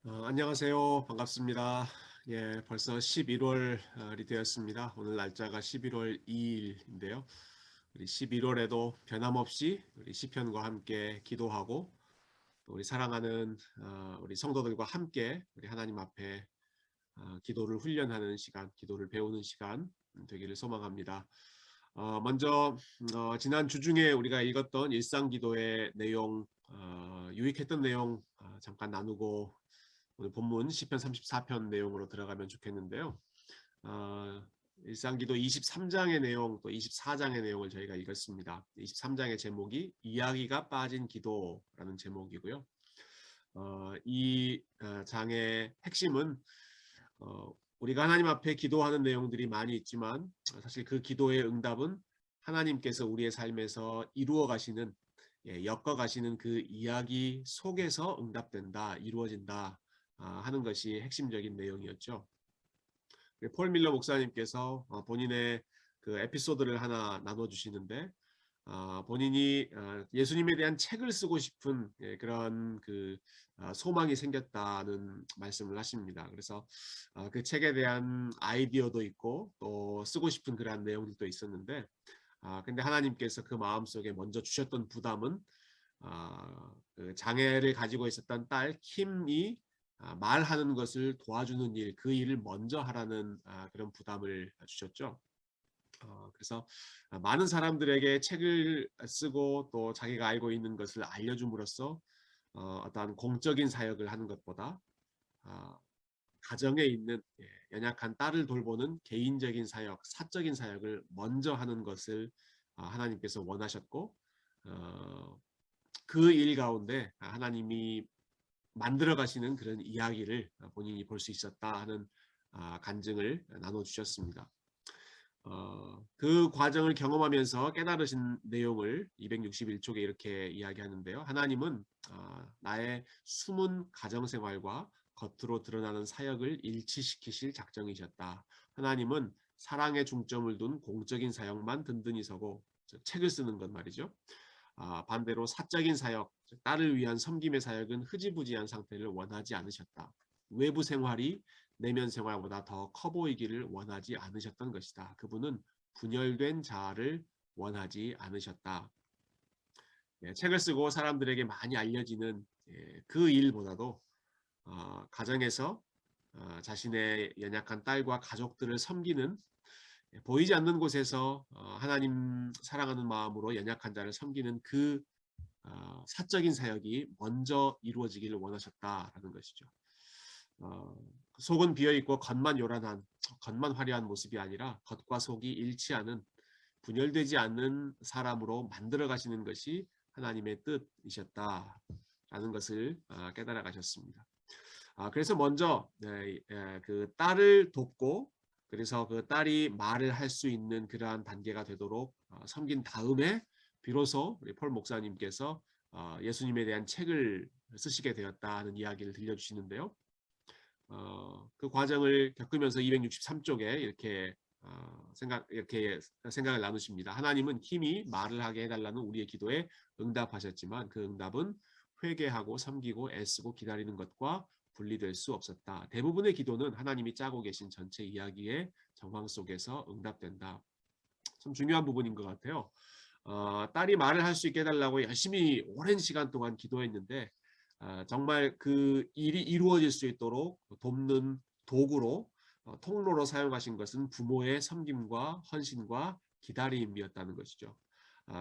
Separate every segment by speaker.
Speaker 1: 안녕하세요. 반갑습니다. 예, 벌써 11월이 되었습니다. 오늘 날짜가 11월 2일인데요. 우리 11월에도 변함없이 우리 시편과 함께 기도하고 또 우리 사랑하는 우리 성도들과 함께 우리 하나님 앞에 기도를 훈련하는 시간, 기도를 배우는 시간 되기를 소망합니다. 먼저 지난 주중에 우리가 읽었던 일상기도의 내용, 유익했던 내용 잠깐 나누고 오늘 본문 시편 34편 내용으로 들어가면 좋겠는데요. 어, 일상기도 23장의 내용 또 24장의 내용을 저희가 읽었습니다. 23장의 제목이 이야기가 빠진 기도라는 제목이고요. 이 장의 핵심은 우리가 하나님 앞에 기도하는 내용들이 많이 있지만 사실 그 기도의 응답은 하나님께서 우리의 삶에서 이루어 가시는 엮어 가시는 그 이야기 속에서 응답된다, 이루어진다 하는 것이 핵심적인 내용이었죠. 폴 밀러 목사님께서 본인의 그 에피소드를 하나 나눠주시는데 본인이 예수님에 대한 책을 쓰고 싶은 그런 그 소망이 생겼다는 말씀을 하십니다. 그래서 그 책에 대한 아이디어도 있고 또 쓰고 싶은 그런 내용들도 있었는데 근데 하나님께서 그 마음속에 먼저 주셨던 부담은 그 장애를 가지고 있었던 딸 킴이 말하는 것을 도와주는 일, 그 일을 먼저 하라는 그런 부담을 주셨죠. 그래서 많은 사람들에게 책을 쓰고 또 자기가 알고 있는 것을 알려줌으로써 어떠한 공적인 사역을 하는 것보다 가정에 있는 연약한 딸을 돌보는 개인적인 사역, 사적인 사역을 먼저 하는 것을 하나님께서 원하셨고 그 일 가운데 하나님이 만들어 가시는 그런 이야기를 본인이 볼 수 있었다 하는 간증을 나눠주셨습니다. 그 과정을 경험하면서 깨달으신 내용을 261쪽에 이렇게 이야기하는데요. 하나님은 나의 숨은 가정생활과 겉으로 드러나는 사역을 일치시키실 작정이셨다. 하나님은 사랑에 중점을 둔 공적인 사역만 든든히 서고 책을 쓰는 것 말이죠. 반대로 사적인 사역, 딸을 위한 섬김의 사역은 흐지부지한 상태를 원하지 않으셨다. 외부 생활이 내면 생활보다 더 커 보이기를 원하지 않으셨던 것이다. 그분은 분열된 자아를 원하지 않으셨다. 책을 쓰고 사람들에게 많이 알려지는 그 일보다도 가정에서 자신의 연약한 딸과 가족들을 섬기는 보이지 않는 곳에서 하나님 사랑하는 마음으로 연약한 자를 섬기는 그 사적인 사역이 먼저 이루어지기를 원하셨다라는 것이죠. 속은 비어있고 겉만 요란한, 겉만 화려한 모습이 아니라 겉과 속이 일치하는 분열되지 않는 사람으로 만들어 가시는 것이 하나님의 뜻이셨다라는 것을 깨달아 가셨습니다. 그래서 먼저 그 딸을 돕고 그래서 그 딸이 말을 할 수 있는 그러한 단계가 되도록 섬긴 다음에 비로소 우리 폴 목사님께서 예수님에 대한 책을 쓰시게 되었다는 이야기를 들려주시는데요. 그 과정을 겪으면서 263쪽에 이렇게 생각을 나누십니다. 하나님은 힘이 말을 하게 해달라는 우리의 기도에 응답하셨지만 그 응답은 회개하고 섬기고 애쓰고 기다리는 것과 분리될 수 없었다. 대부분의 기도는 하나님이 짜고 계신 전체 이야기의 정황 속에서 응답된다. 참 중요한 부분인 것 같아요. 딸이 말을 할 수 있게 해달라고 열심히 오랜 시간 동안 기도했는데 정말 그 일이 이루어질 수 있도록 돕는 도구로 통로로 사용하신 것은 부모의 섬김과 헌신과 기다림이었다는 것이죠.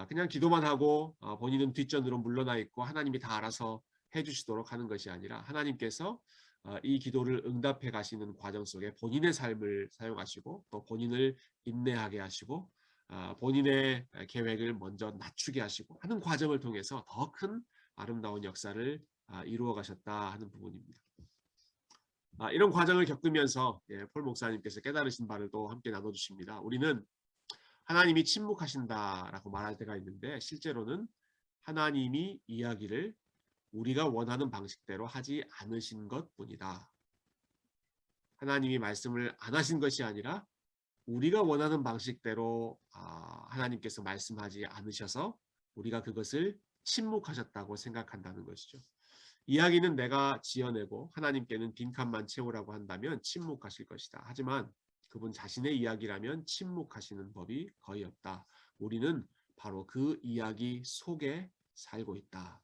Speaker 1: 그냥 기도만 하고 본인은 뒷전으로 물러나 있고 하나님이 다 알아서 해주시도록 하는 것이 아니라 하나님께서 이 기도를 응답해 가시는 과정 속에 본인의 삶을 사용하시고 또 본인을 인내하게 하시고 본인의 계획을 먼저 낮추게 하시고 하는 과정을 통해서 더 큰 아름다운 역사를 이루어 가셨다 하는 부분입니다. 이런 과정을 겪으면서 폴 목사님께서 깨달으신 바를 또 함께 나눠주십니다. 우리는 하나님이 침묵하신다라고 말할 때가 있는데 실제로는 하나님이 이야기를 우리가 원하는 방식대로 하지 않으신 것뿐이다. 하나님이 말씀을 안 하신 것이 아니라 우리가 원하는 방식대로 하나님께서 말씀하지 않으셔서 우리가 그것을 침묵하셨다고 생각한다는 것이죠. 이야기는 내가 지어내고 하나님께는 빈칸만 채우라고 한다면 침묵하실 것이다. 하지만 그분 자신의 이야기라면 침묵하시는 법이 거의 없다. 우리는 바로 그 이야기 속에 살고 있다.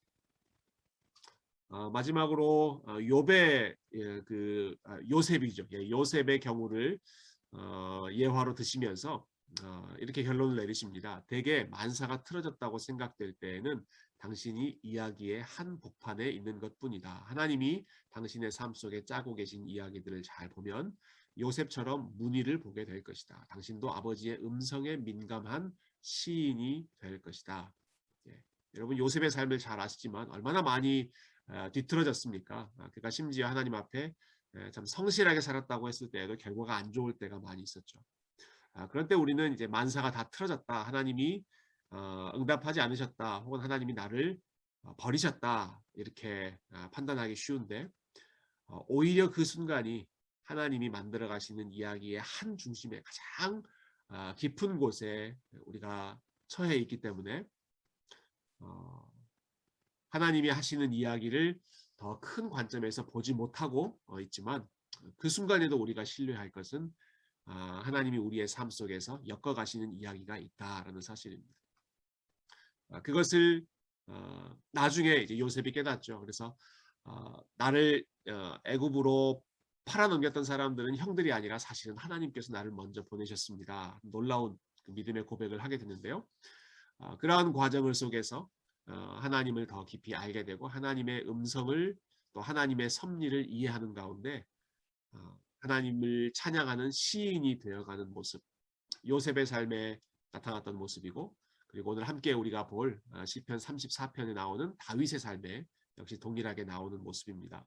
Speaker 1: 마지막으로 욥의 요셉이죠. 요셉의 경우를 예화로 드시면서 이렇게 결론을 내리십니다. 대개 만사가 틀어졌다고 생각될 때에는 당신이 이야기의 한 복판에 있는 것뿐이다. 하나님이 당신의 삶 속에 짜고 계신 이야기들을 잘 보면 요셉처럼 문의를 보게 될 것이다. 당신도 아버지의 음성에 민감한 시인이 될 것이다. 예. 여러분 요셉의 삶을 잘 아시지만 얼마나 많이 뒤틀어졌습니까? 그가 심지어 하나님 앞에 참 성실하게 살았다고 했을 때에도 결과가 안 좋을 때가 많이 있었죠. 그럴 때 우리는 이제 만사가 다 틀어졌다. 하나님이 응답하지 않으셨다. 혹은 하나님이 나를 버리셨다. 이렇게 판단하기 쉬운데 오히려 그 순간이 하나님이 만들어 가시는 이야기의 한 중심에 가장 깊은 곳에 우리가 처해 있기 때문에 어, 하나님이 하시는 이야기를 더 큰 관점에서 보지 못하고 있지만 그 순간에도 우리가 신뢰할 것은 하나님이 우리의 삶 속에서 엮어가시는 이야기가 있다라는 사실입니다. 그것을 나중에 이제 요셉이 깨닫죠. 그래서 나를 애굽으로 팔아넘겼던 사람들은 형들이 아니라 사실은 하나님께서 나를 먼저 보내셨습니다. 놀라운 그 믿음의 고백을 하게 됐는데요. 그러한 과정을 속에서 하나님을 더 깊이 알게 되고 하나님의 음성을 또 하나님의 섭리를 이해하는 가운데 하나님을 찬양하는 시인이 되어가는 모습, 요셉의 삶에 나타났던 모습이고 그리고 오늘 함께 우리가 볼 시편 34편에 나오는 다윗의 삶에 역시 동일하게 나오는 모습입니다.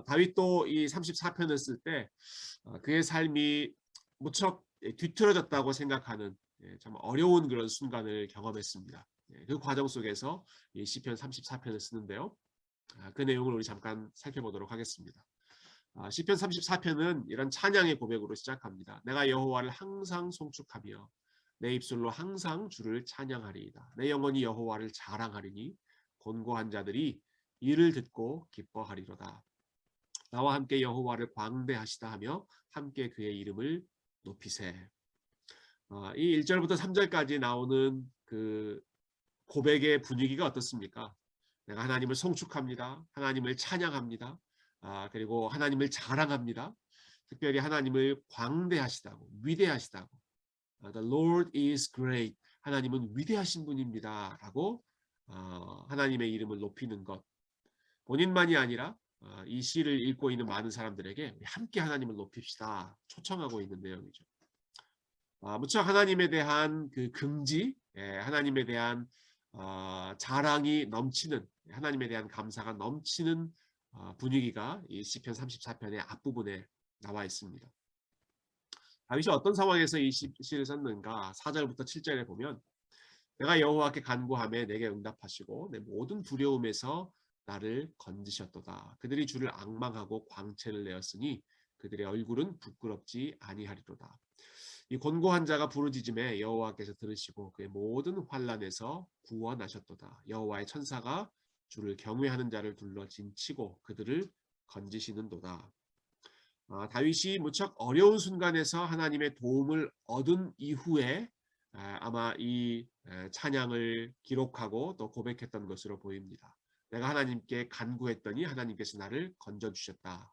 Speaker 1: 다윗도 이 34편을 쓸 때 그의 삶이 무척 뒤틀어졌다고 생각하는 참 어려운 그런 순간을 경험했습니다. 그 과정 속에서 이 시편 34편을 쓰는데요. 그 내용을 우리 잠깐 살펴보도록 하겠습니다. 시편 34편은 이런 찬양의 고백으로 시작합니다. 내가 여호와를 항상 송축하며 내 입술로 항상 주를 찬양하리이다. 내 영혼이 여호와를 자랑하리니 곤고한 자들이 이를 듣고 기뻐하리로다. 나와 함께 여호와를 광대하시다 하며 함께 그의 이름을 높이세. 이 1절부터 3절까지 나오는 그 고백의 분위기가 어떻습니까? 내가 하나님을 송축합니다. 하나님을 찬양합니다. 그리고 하나님을 자랑합니다. 특별히 하나님을 광대하시다고, 위대하시다고. The Lord is great. 하나님은 위대하신 분입니다. 라고 하나님의 이름을 높이는 것. 본인만이 아니라 이 시를 읽고 있는 많은 사람들에게 함께 하나님을 높입시다. 초청하고 있는 내용이죠. 무척 하나님에 대한 그 긍지, 하나님에 대한 자랑이 넘치는, 하나님에 대한 감사가 넘치는 분위기가 이 시편 34편의 앞부분에 나와 있습니다. 다윗이 어떤 상황에서 이 시를 썼는가? 4절부터 7절에 보면 내가 여호와께 간구하며 내게 응답하시고 내 모든 두려움에서 나를 건지셨도다. 그들이 주를 앙망하고 광채를 내었으니 그들의 얼굴은 부끄럽지 아니하리로다. 이 곤고한 자가 부르짖음에 여호와께서 들으시고 그의 모든 환난에서 구원하셨도다. 여호와의 천사가 주를 경외하는 자를 둘러 진치고 그들을 건지시는도다. 다윗이 무척 어려운 순간에서 하나님의 도움을 얻은 이후에 아마 이 찬양을 기록하고 또 고백했던 것으로 보입니다. 내가 하나님께 간구했더니 하나님께서 나를 건져주셨다.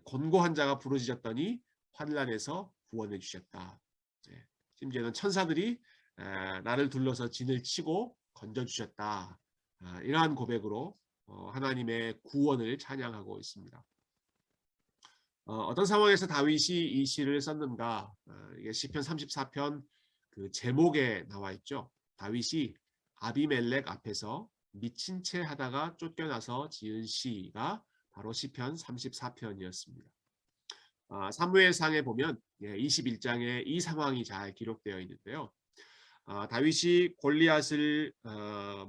Speaker 1: 곤고한 자가 부르짖었더니 환난에서 구원해 주셨다. 심지어는 천사들이 나를 둘러서 진을 치고 건져주셨다. 이러한 고백으로 하나님의 구원을 찬양하고 있습니다. 어떤 상황에서 다윗이 이 시를 썼는가? 이게 시편 34편 그 제목에 나와 있죠. 다윗이 아비멜렉 앞에서 미친 채 하다가 쫓겨나서 지은 시가 바로 시편 34편이었습니다. 사무엘상에 보면 21장에 이 상황이 잘 기록되어 있는데요. 다윗이 골리앗을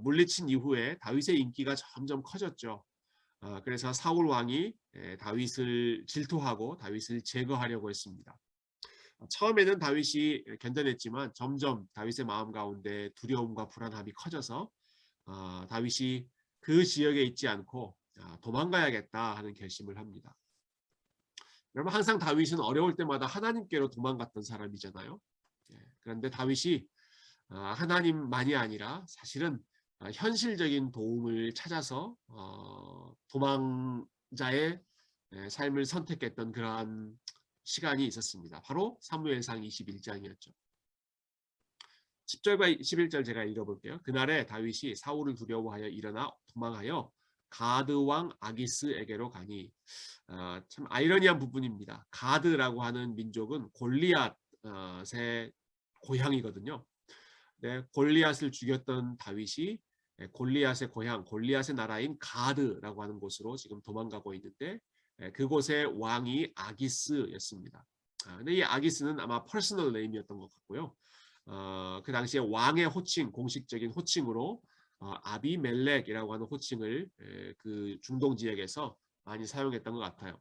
Speaker 1: 물리친 이후에 다윗의 인기가 점점 커졌죠. 그래서 사울 왕이 다윗을 질투하고 다윗을 제거하려고 했습니다. 처음에는 다윗이 견뎌냈지만 점점 다윗의 마음 가운데 두려움과 불안함이 커져서 다윗이 그 지역에 있지 않고 도망가야겠다 하는 결심을 합니다. 여러분 항상 다윗은 어려울 때마다 하나님께로 도망갔던 사람이잖아요. 그런데 다윗이 하나님만이 아니라 사실은 현실적인 도움을 찾아서 도망자의 삶을 선택했던 그러한 시간이 있었습니다. 바로 사무엘상 21장이었죠. 10절과 11절 제가 읽어볼게요. 그날에 다윗이 사울을 두려워하여 일어나 도망하여 가드 왕 아기스에게로 가니 참 아이러니한 부분입니다. 가드라고 하는 민족은 골리앗의 고향이거든요. 네, 골리앗을 죽였던 다윗이 골리앗의 고향, 골리앗의 나라인 가드라고 하는 곳으로 지금 도망가고 있는데 그곳의 왕이 아기스였습니다. 근데 이 아기스는 아마 퍼스널 네임이었던 것 같고요. 그 당시에 왕의 호칭, 공식적인 호칭으로 아비멜렉이라고 하는 호칭을 그 중동 지역에서 많이 사용했던 것 같아요.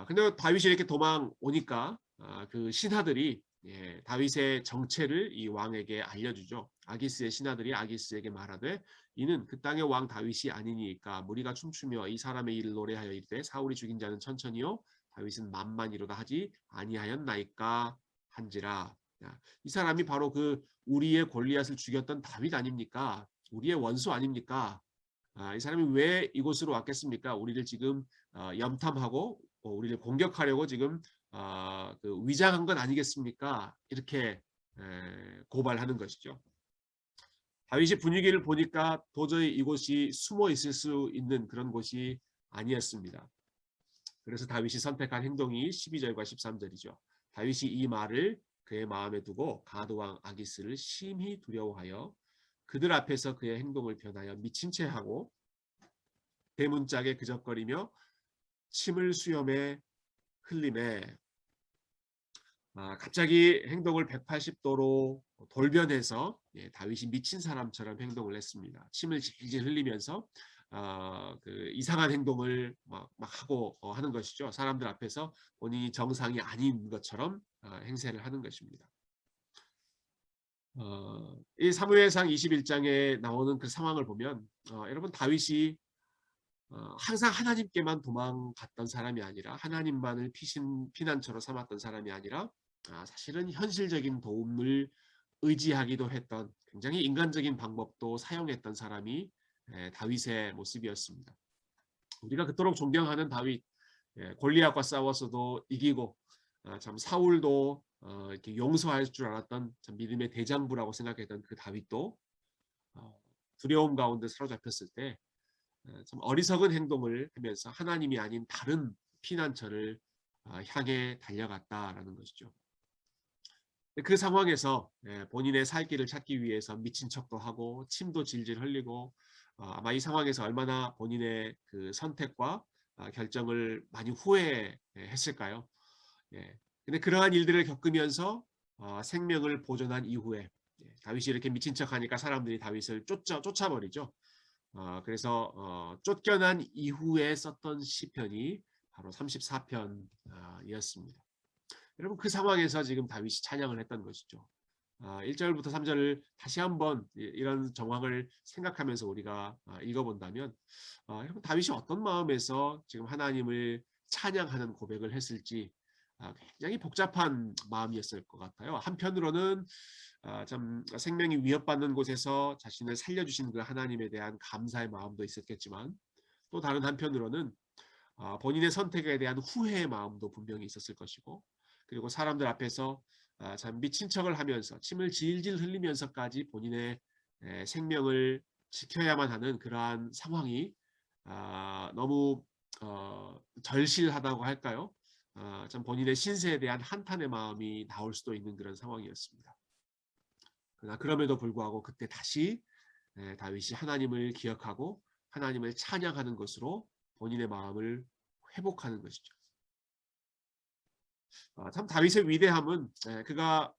Speaker 1: 근데 다윗이 이렇게 도망 오니까 그 신하들이 다윗의 정체를 이 왕에게 알려주죠. 아기스의 신하들이 아기스에게 말하되 이는 그 땅의 왕 다윗이 아니니까 무리가 춤추며 이 사람의 일을 노래하여 이르되 사울이 죽인 자는 천천히요 다윗은 만만이로다 하지 아니하였나이까 한지라. 이 사람이 바로 그 우리의 골리앗을 죽였던 다윗 아닙니까? 우리의 원수 아닙니까? 이 사람이 왜 이곳으로 왔겠습니까? 우리를 지금 염탐하고 우리를 공격하려고 지금 그 위장한 건 아니겠습니까? 이렇게 고발하는 것이죠. 다윗이 분위기를 보니까 도저히 이곳이 숨어 있을 수 있는 그런 곳이 아니었습니다. 그래서 다윗이 선택한 행동이 12절과 13절이죠. 다윗이 이 말을 그의 마음에 두고 가드왕 아기스를 심히 두려워하여 그들 앞에서 그의 행동을 변하여 미친 채 하고 대문짝에 그적거리며 침을 수염에 흘림에 갑자기 행동을 180도로 돌변해서 다윗이 미친 사람처럼 행동을 했습니다. 침을 질질 흘리면서 그 이상한 행동을 막 하고 하는 것이죠. 사람들 앞에서 본인이 정상이 아닌 것처럼 행세를 하는 것입니다. 이 사무엘상 21장에 나오는 그 상황을 보면 여러분 다윗이 항상 하나님께만 도망갔던 사람이 아니라 하나님만을 피난처로 삼았던 사람이 아니라 사실은 현실적인 도움을 의지하기도 했던 굉장히 인간적인 방법도 사용했던 사람이 다윗의 모습이었습니다. 우리가 그토록 존경하는 다윗, 골리앗과 싸워서도 이기고 참 사울도 이렇게 용서할 줄 알았던 참 믿음의 대장부라고 생각했던 그 다윗도 두려움 가운데 사로잡혔을 때 참 어리석은 행동을 하면서 하나님이 아닌 다른 피난처를 향해 달려갔다라는 것이죠. 그 상황에서 본인의 살 길을 찾기 위해서 미친 척도 하고 침도 질질 흘리고 아마 이 상황에서 얼마나 본인의 그 선택과 결정을 많이 후회했을까요? 근데 그러한 일들을 겪으면서 생명을 보존한 이후에 다윗이 이렇게 미친 척하니까 사람들이 다윗을 쫓아버리죠. 그래서 쫓겨난 이후에 썼던 시편이 바로 34편이었습니다. 여러분 그 상황에서 지금 다윗이 찬양을 했던 것이죠. 1절부터 3절을 다시 한번 이런 정황을 생각하면서 우리가 읽어본다면 여러분 다윗이 어떤 마음에서 지금 하나님을 찬양하는 고백을 했을지 굉장히 복잡한 마음이었을 것 같아요. 한편으로는 참 생명이 위협받는 곳에서 자신을 살려주신 그 하나님에 대한 감사의 마음도 있었겠지만 또 다른 한편으로는 본인의 선택에 대한 후회의 마음도 분명히 있었을 것이고 그리고 사람들 앞에서 참 미친 척을 하면서 침을 질질 흘리면서까지 본인의 생명을 지켜야만 하는 그러한 상황이 너무 절실하다고 할까요? 참 본인의 신세에 대한 한탄의 마음이 나올 수도 있는 그런 상황이었습니다. 그러나 그럼에도 불구하고 그때 다시 다윗이 하나님을 기억하고 하나님을 찬양하는 것으로 본인의 마음을 회복하는 것이죠. 참 다윗의 위대함은 그가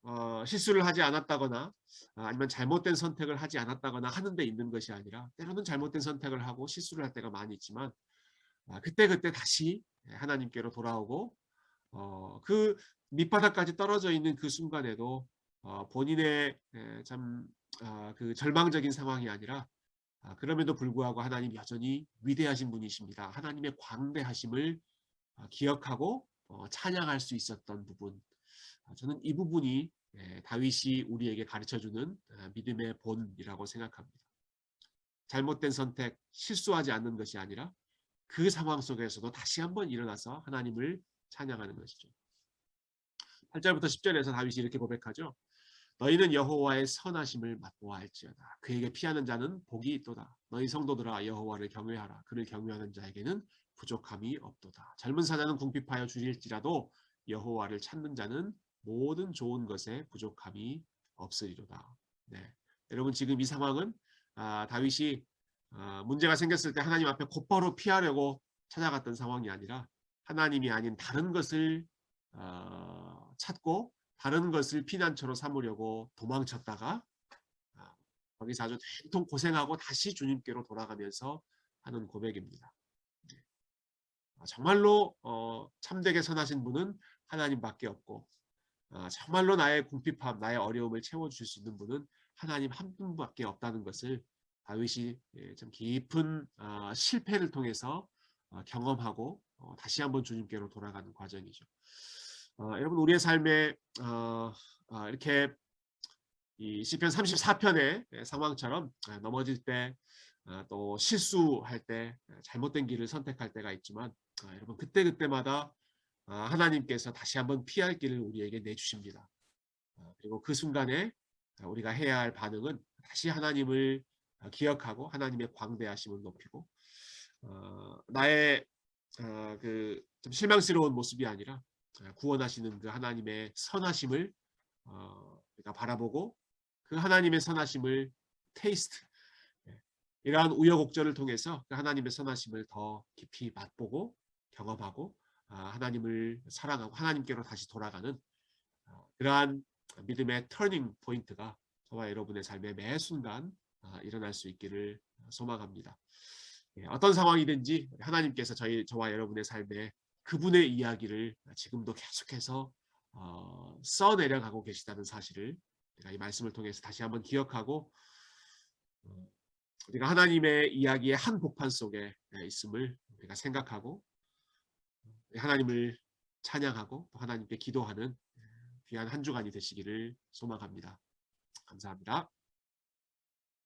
Speaker 1: 실수를 하지 않았다거나 아니면 잘못된 선택을 하지 않았다거나 하는 데 있는 것이 아니라 때로는 잘못된 선택을 하고 실수를 할 때가 많이 있지만 그때그때 다시 하나님께로 돌아오고 그 밑바닥까지 떨어져 있는 그 순간에도 본인의 참 그 절망적인 상황이 아니라 그럼에도 불구하고 하나님 여전히 위대하신 분이십니다. 하나님의 광대하심을 기억하고 찬양할 수 있었던 부분. 저는 이 부분이 다윗이 우리에게 가르쳐주는 믿음의 본이라고 생각합니다. 잘못된 선택, 실수하지 않는 것이 아니라 그 상황 속에서도 다시 한번 일어나서 하나님을 찬양하는 것이죠. 8절부터 10절에서 다윗이 이렇게 고백하죠. 너희는 여호와의 선하심을 맛보아할지어다. 그에게 피하는 자는 복이 있도다. 너희 성도들아 여호와를 경외하라. 그를 경외하는 자에게는 부족함이 없도다. 젊은 사자는 궁핍하여 줄일지라도 여호와를 찾는 자는 모든 좋은 것에 부족함이 없으리로다. 네. 여러분 지금 이 상황은 다윗이 문제가 생겼을 때 하나님 앞에 곧바로 피하려고 찾아갔던 상황이 아니라 하나님이 아닌 다른 것을 찾고 다른 것을 피난처로 삼으려고 도망쳤다가 거기서 아주 된통 고생하고 다시 주님께로 돌아가면서 하는 고백입니다. 정말로 참되게 선하신 분은 하나님밖에 없고 정말로 나의 궁핍함, 나의 어려움을 채워주실 수 있는 분은 하나님 한 분밖에 없다는 것을 다윗이 좀 깊은 실패를 통해서 경험하고 다시 한번 주님께로 돌아가는 과정이죠. 여러분 우리의 삶에 이렇게 이 시편 34편의 상황처럼 넘어질 때 또 실수할 때 잘못된 길을 선택할 때가 있지만 여러분 그때마다 하나님께서 다시 한번 피할 길을 우리에게 내주십니다. 그리고 그 순간에 우리가 해야 할 반응은 다시 하나님을 기억하고 하나님의 광대하심을 높이고 나의 그 좀 실망스러운 모습이 아니라 구원하시는 그 하나님의 선하심을 우리가 바라보고 그 하나님의 선하심을 테이스트 이러한 우여곡절을 통해서 그 하나님의 선하심을 더 깊이 맛보고 경험하고 하나님을 사랑하고 하나님께로 다시 돌아가는 그러한 믿음의 터닝 포인트가 저와 여러분의 삶의 매 순간 일어날 수 있기를 소망합니다. 어떤 상황이든지 하나님께서 저와 여러분의 삶에 그분의 이야기를 지금도 계속해서 써내려가고 계시다는 사실을 우리가 이 말씀을 통해서 다시 한번 기억하고 우리가 하나님의 이야기의 한 복판 속에 있음을 우리가 생각하고 하나님을 찬양하고 또 하나님께 기도하는 귀한 한 주간이 되시기를 소망합니다. 감사합니다.